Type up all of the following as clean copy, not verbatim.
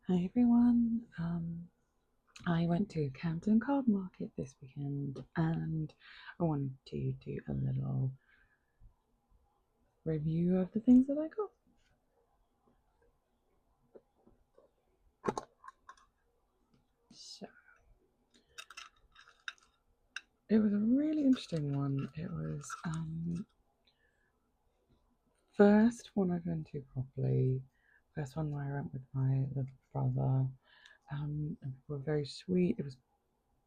Hi everyone. I went to Camden Card Market this weekend and I wanted to do a little review of the things that I got. So it was a really interesting one. It was first one I've been to properly. First one where I went with my little brother. And people were very sweet. It was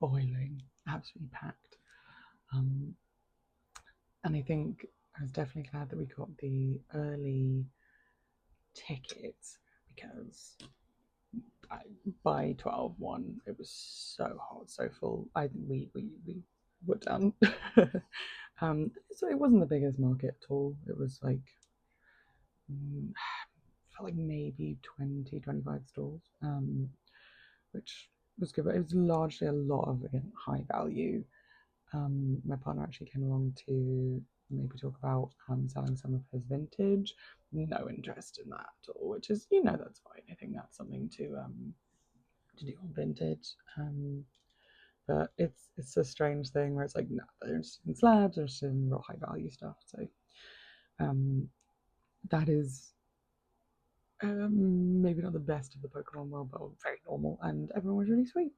boiling, absolutely packed. Um, and I think I was definitely glad that we got the early tickets because by 12:01 it was so hot, so full. I think we were done. So it wasn't the biggest market at all. It was like felt like maybe 20, 25 stalls, which was good. But it was largely a lot of, again, high value. My partner actually came along to maybe talk about selling some of his vintage. No interest in that at all, which is, that's fine. I think that's something to do on vintage. But it's a strange thing where it's like, no, they're interested in slabs, they're interested in real high value stuff. So that is maybe not the best of the Pokemon world, but very normal, and everyone was really sweet.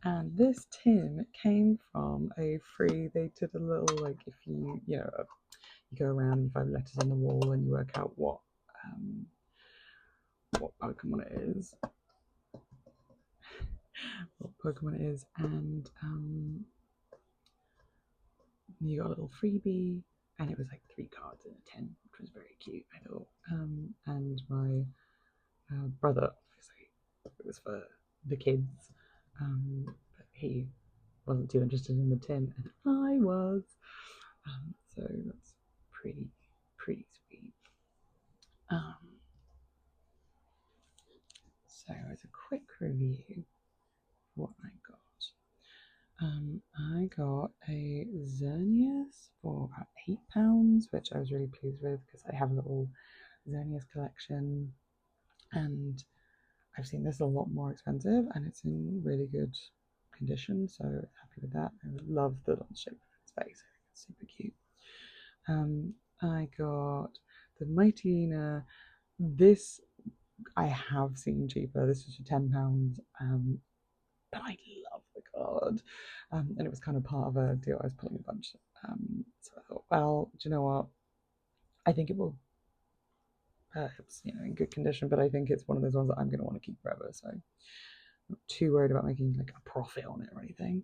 And this tin came from a free. They did a little, like, if you go around and you find letters on the wall and you work out what Pokemon it is, and you got a little freebie, and it was like 3 cards in a tin, which was very cute, I thought. And my brother, obviously, it was for the kids, but he wasn't too interested in the tin, and I was. So that's pretty sweet. Um, so as a quick review of what I got. I got a Xerneas for about £8, which I was really pleased with because I have a little Xerneas collection, and I've seen this a lot more expensive, and it's in really good condition, so happy with that. I love the shape of its face. I think it's super cute. I got the Mightyena. This I have seen cheaper. This was for £10. But I love the card. And it was kind of part of a deal. I was pulling a bunch. So I thought, well, do you know what? I think it will. It's in good condition, but I think it's one of those ones that I'm going to want to keep forever. So I'm not too worried about making like a profit on it or anything.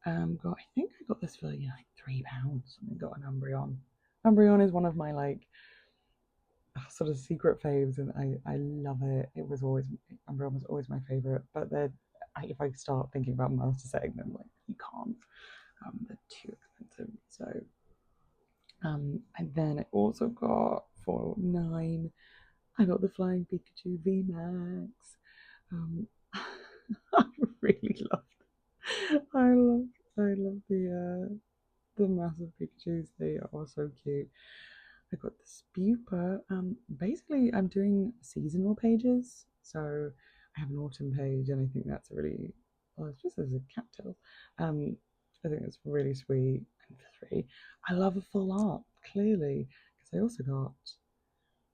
I think I got this for like £3. I got an Umbreon. Umbreon is one of my like sort of secret faves, and I love it. It was always Umbreon was always my favorite, but if I start thinking about master setting them, like, you can't. They're too expensive. So, and then I also got for 9. I got the Flying Pikachu VMAX. I really loved. I love the massive Pikachu's. They are so cute. I got the Spupa. Basically, I'm doing seasonal pages. So I have an autumn page, and I think that's a really, well, it's just as a cattail. I think it's really sweet. And for 3, I love a full art, clearly, because I also got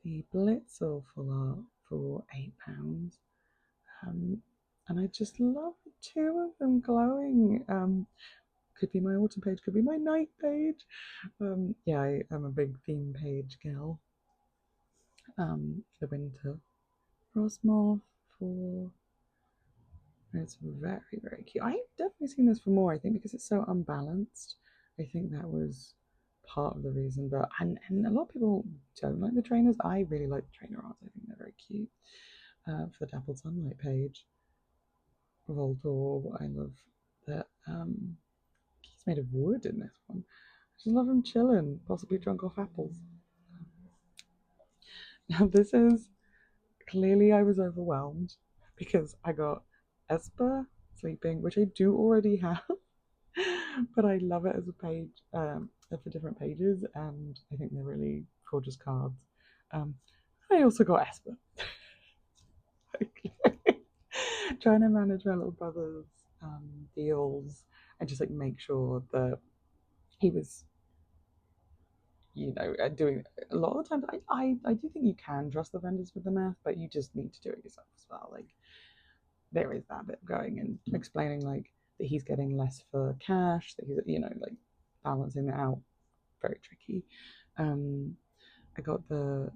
the Blitzel full art for £8. Um, and I just love the 2 of them glowing. Could be my autumn page, could be my night page. Yeah, I am a big theme page gal. The winter Frostmoth for, it's very, very cute. I've definitely seen this for more, I think, because it's so unbalanced. I think that was part of the reason. But and a lot of people don't like the trainers. I really like the trainer arts. I think they're very cute. For the Dappled Sunlight page, Voltor, I love that. He's made of wood in this one. I just love him chilling, possibly drunk off apples. Now this is clearly, I was overwhelmed because I got Esper sleeping, which I do already have, but I love it as a page for different pages, and I think they're really gorgeous cards. I also got Esper. trying to manage my little brother's deals and just like make sure that he was, doing a lot of the times. I do think you can trust the vendors with the math, but you just need to do it yourself as well. Like there is that bit going and explaining like that he's getting less for cash, that he's like balancing that out. Very tricky. Um, I got the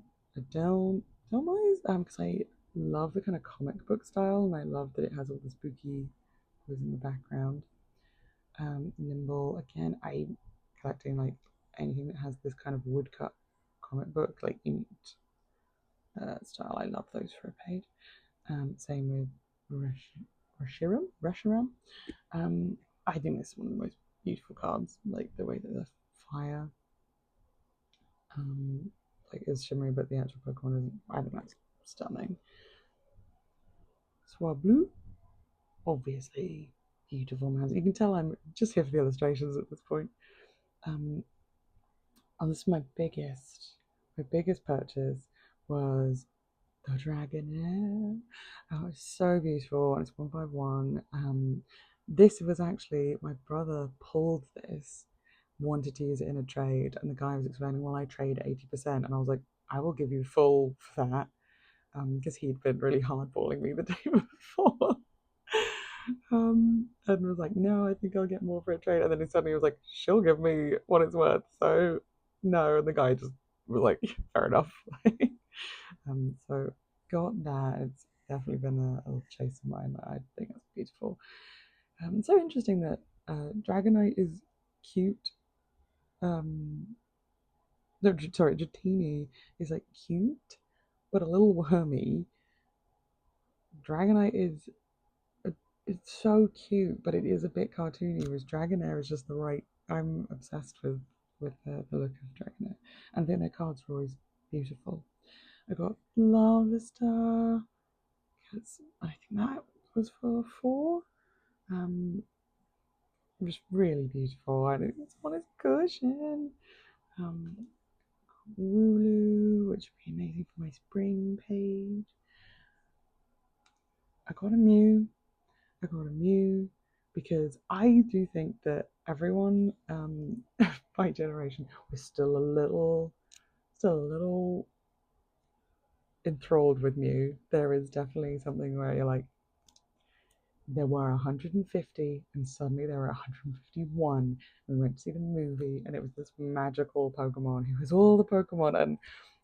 Delmoise because I love the kind of comic book style and I love that it has all the spooky was in the background. Nimble again. I collecting like anything that has this kind of woodcut comic book like inked style. I love those for a page. Same with Reshiram. I think this is one of the most beautiful cards. Like the way that the fire like is shimmery, but the actual Pokemon isn't. I think that's stunning. Swablu, obviously beautiful man. You can tell I'm just here for the illustrations at this point. And this is my biggest purchase was the Dragonair. Oh, it's so beautiful, and it's 151. This was actually my brother pulled this, wanted to use it in a trade, and the guy was explaining, well, I trade 80%, and I was like, I will give you full for that, because he'd been really hardballing me the day before. And was like, no, I think I'll get more for a trade. And then he suddenly was like, she'll give me what it's worth. So no, and the guy just was like, fair enough. So got that. It's definitely been a little chase of mine. I think that's beautiful. It's so interesting that Dragonite is cute. No, sorry, Dratini is like cute, but a little wormy. Dragonite is it's so cute, but it is a bit cartoony. Whereas Dragonair is just the right. I'm obsessed with the look of Dragonair, and I think their cards are always beautiful. I got Lava Star because I think that was for 4. Just really beautiful. I think this one is cushion. Wooloo, which would be amazing for my spring page. I got a Mew because I do think that everyone my generation was still a little enthralled with Mew. There is definitely something where you're like, there were 150 and suddenly there were 151. We went to see the movie and it was this magical Pokemon who was all the Pokemon and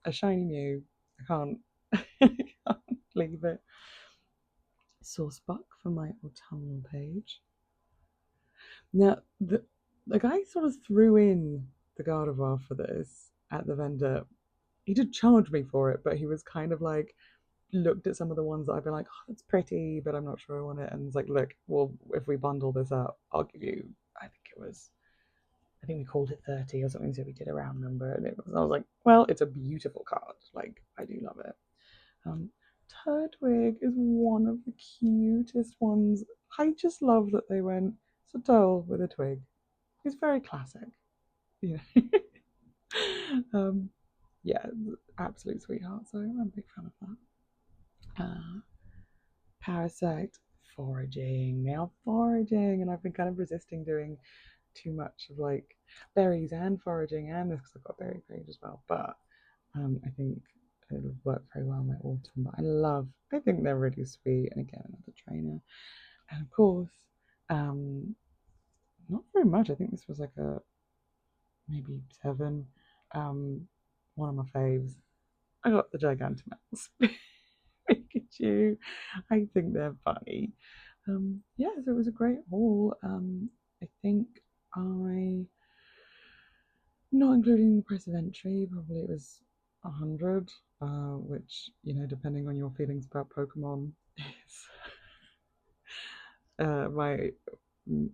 a shiny Mew. I can't, I can't leave it. Sourcebuck for my autumnal page. Now, the guy sort of threw in the Gardevoir for this at the vendor. He did charge me for it, but he was kind of like, looked at some of the ones that I've been like, oh, that's pretty, but I'm not sure I want it. And it's like, look, well, if we bundle this up, I'll give you, I think we called it 30 or something, so we did a round number. And I was like, well, it's a beautiful card. Like, I do love it. Turtwig is one of the cutest ones. I just love that they went Sotol with a twig. It's very classic. Yeah. Yeah, absolute sweetheart. So I'm a big fan of that. Parasect, foraging. Now foraging, and I've been kind of resisting doing too much of like berries and foraging and this because I've got a berry page as well. But I think it'll work very well in my autumn. But I think they're really sweet. And again, another trainer. And of course, not very much. I think this was like a maybe 7. One of my faves. I got the Gigantamax. Pikachu. I think they're funny. Yeah, so it was a great haul. I think not including the price of entry, probably it was 100, which, depending on your feelings about Pokemon, is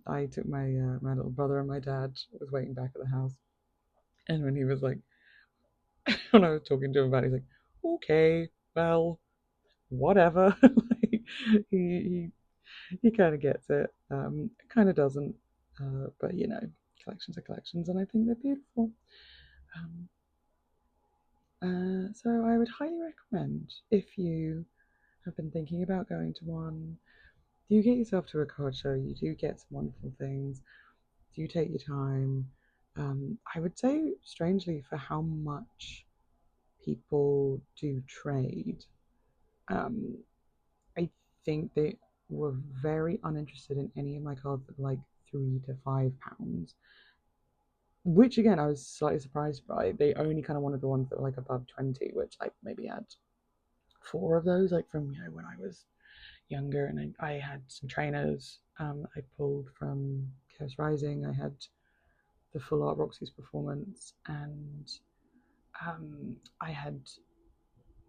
I took my little brother and my dad was waiting back at the house, and when he was like, when I was talking to him about it, he's like, okay, well, whatever. Like, he kind of gets it. Kind of doesn't, but collections are collections, and I think they're beautiful. So I would highly recommend if you have been thinking about going to one, do get yourself to a card show. You do get some wonderful things. Do take your time. I would say, strangely, for how much people do trade, um, I think they were very uninterested in any of my cards that were like £3 to £5, which again I was slightly surprised by. They only kind of wanted the ones that were like above 20, which I maybe had four of those, like from when I was younger, and I had some trainers. I pulled from Chaos Rising. I had the full art Roxy's performance, and I had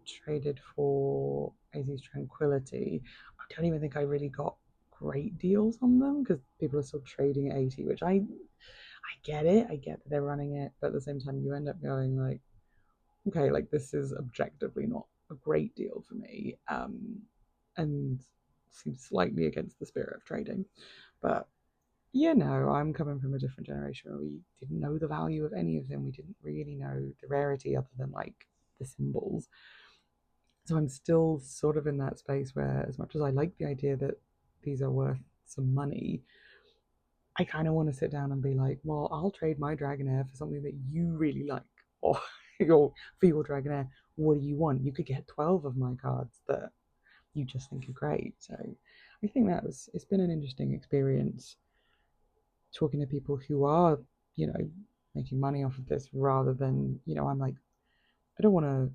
traded for AZ's Tranquility. I don't even think I really got great deals on them because people are still trading at 80, which I get it. I get that they're running it, but at the same time, you end up going like, okay, like this is objectively not a great deal for me, and seems slightly against the spirit of trading. But I'm coming from a different generation where we didn't know the value of any of them. We didn't really know the rarity other than like the symbols. So I'm still sort of in that space where, as much as I like the idea that these are worth some money, I kind of want to sit down and be like, well, I'll trade my Dragonair for something that you really like, or for your Dragonair, what do you want? You could get 12 of my cards that you just think are great. So I think it's been an interesting experience talking to people who are, making money off of this rather than, I'm like, I don't want to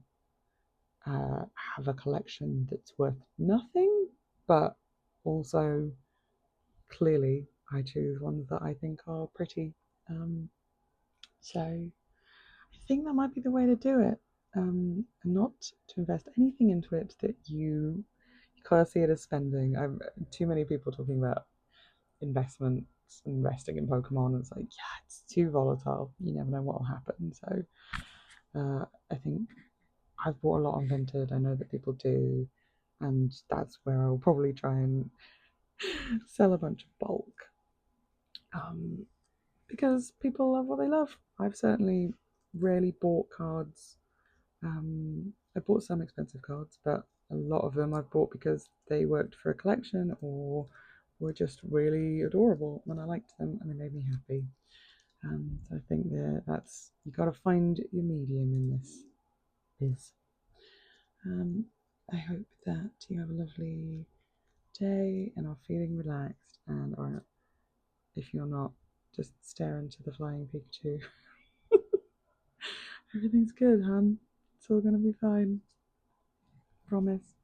have a collection that's worth nothing, but also clearly I choose ones that I think are pretty. So I think that might be the way to do it. And not to invest anything into it that you kind of see it as spending. I've too many people talking about investments, investing in Pokemon. It's like, yeah, it's too volatile. You never know what will happen. So I think I've bought a lot on Vinted. I know that people do, and that's where I'll probably try and sell a bunch of bulk, because people love what they love. I've certainly rarely bought cards. I bought some expensive cards, but a lot of them I've bought because they worked for a collection or were just really adorable and I liked them and they made me happy. So I think that's you got to find your medium in this biz. I hope that you have a lovely day and are feeling relaxed and are, if you're not, just stare into the flying Pikachu. Everything's good, hun. It's all gonna be fine. Promise.